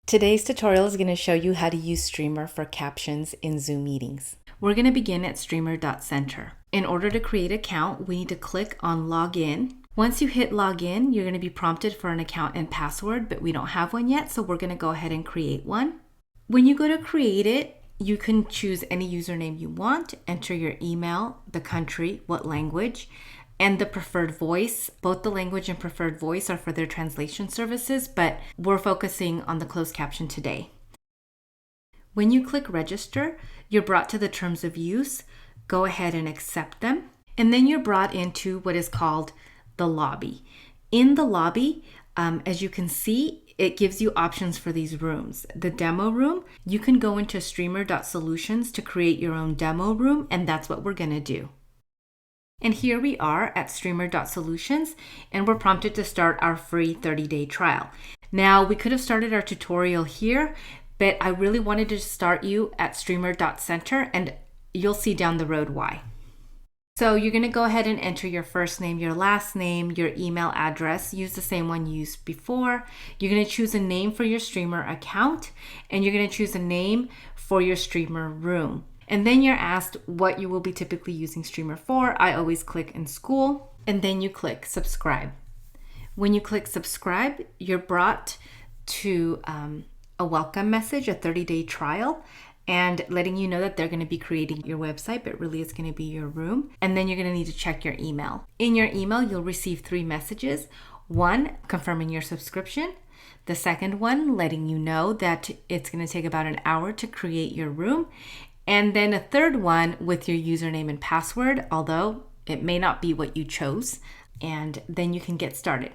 Today's tutorial is going to show you how to use Streamer for captions in Zoom meetings. We're going to begin at streamer.center. In order to create an account, we need to click on Login. Once you hit Login, you're going to be prompted for an account and password, but we don't have one yet, so we're going to go ahead and create one. When you go to create it, you can choose any username you want, enter your email, the country, what language, and the preferred voice. Both the language and preferred voice are for their translation services, but we're focusing on the closed caption today. When you click register, you're brought to the terms of use. Go ahead and accept them. And then you're brought into what is called the lobby. In the lobby, as you can see, it gives you options for these rooms. The demo room, you can go into streamer.solutions to create your own demo room, and that's what we're going to do. And here we are at streamer.solutions, and we're prompted to start our free 30-day trial. Now, we could have started our tutorial here, but I really wanted to start you at streamer.center, and you'll see down the road why. So you're going to go ahead and enter your first name, your last name, your email address. Use the same one you used before. You're going to choose a name for your Streamer account, and you're going to choose a name for your Streamer room. And then you're asked what you will be typically using Streamer for. I always click in school, and then you click subscribe. When you click subscribe, you're brought to a welcome message, a 30-day trial, and letting you know that they're going to be creating your website, but really it's going to be your room. And then you're going to need to check your email. In your email, you'll receive 3 messages. One, confirming your subscription. The second one, letting you know that it's going to take about an hour to create your room. And then a third one with your username and password, although it may not be what you chose. And then you can get started.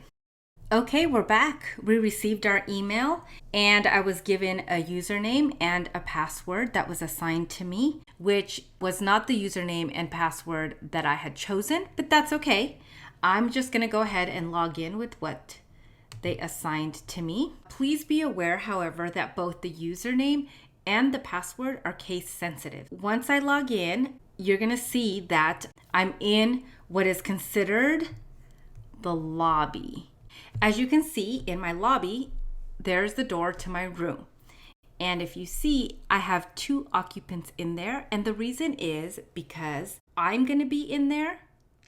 Okay, we're back. We received our email, and I was given a username and a password that was assigned to me, which was not the username and password that I had chosen, but that's okay. I'm just going to go ahead and log in with what they assigned to me. Please be aware, however, that both the username and the password are case sensitive. Once I log in, you're going to see that I'm in what is considered the lobby. As you can see in my lobby, there's the door to my room. And if you see, I have 2 occupants in there. And the reason is because I'm going to be in there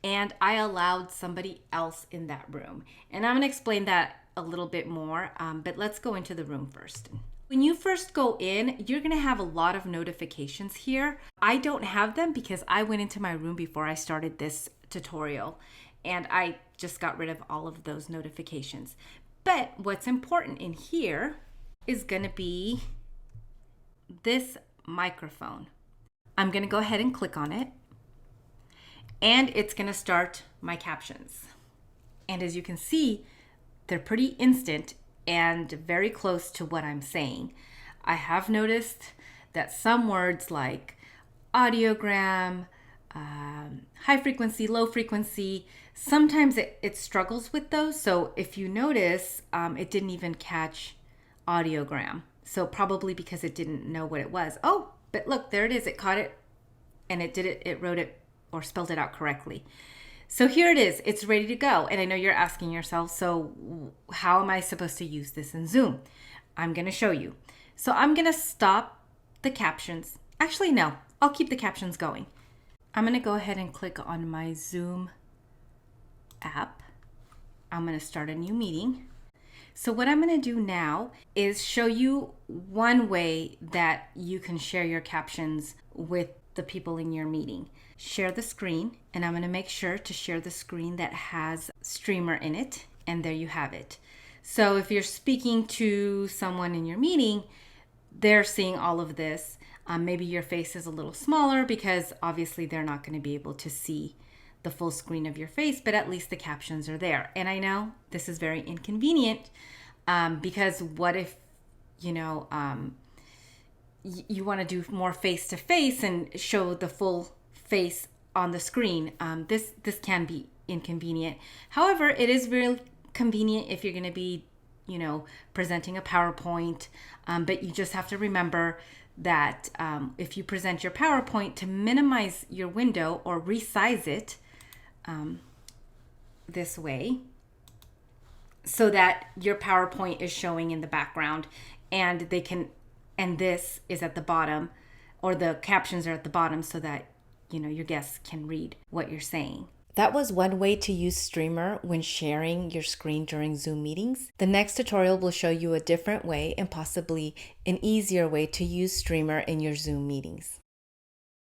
and I allowed somebody else in that room. And I'm going to explain that a little bit more, but let's go into the room first. When you first go in, you're going to have a lot of notifications here. I don't have them because I went into my room before I started this tutorial, and I just got rid of all of those notifications. But what's important in here is going to be this microphone. I'm going to go ahead and click on it, and it's going to start my captions. And as you can see, they're pretty instant and very close to what I'm saying. I have noticed that some words like audiogram, high frequency, low frequency, sometimes it struggles with those. So if you notice, it didn't even catch audiogram. So probably because it didn't know what it was. Oh, but look, there it is. It caught it and it wrote it or spelled it out correctly. So here it is, it's ready to go. And I know you're asking yourself, so how am I supposed to use this in Zoom? I'm gonna show you. So I'm gonna stop the captions. Actually, no, I'll keep the captions going. I'm gonna go ahead and click on my Zoom app. I'm gonna start a new meeting. So what I'm gonna do now is show you one way that you can share your captions with the people in your meeting. Share the screen, and I'm going to make sure to share the screen that has Streamer in it, and there you have it. So if you're speaking to someone in your meeting, they're seeing all of this. Maybe your face is a little smaller because obviously they're not going to be able to see the full screen of your face, but at least the captions are there. And I know this is very inconvenient because what if, you want to do more face-to-face and show the full face on the screen. This can be inconvenient. However, it is really convenient if you're going to be, presenting a PowerPoint. But you just have to remember that if you present your PowerPoint, to minimize your window or resize it this way so that your PowerPoint is showing in the background and this is at the bottom, or the captions are at the bottom so that, your guests can read what you're saying. That was one way to use Streamer when sharing your screen during Zoom meetings. The next tutorial will show you a different way and possibly an easier way to use Streamer in your Zoom meetings.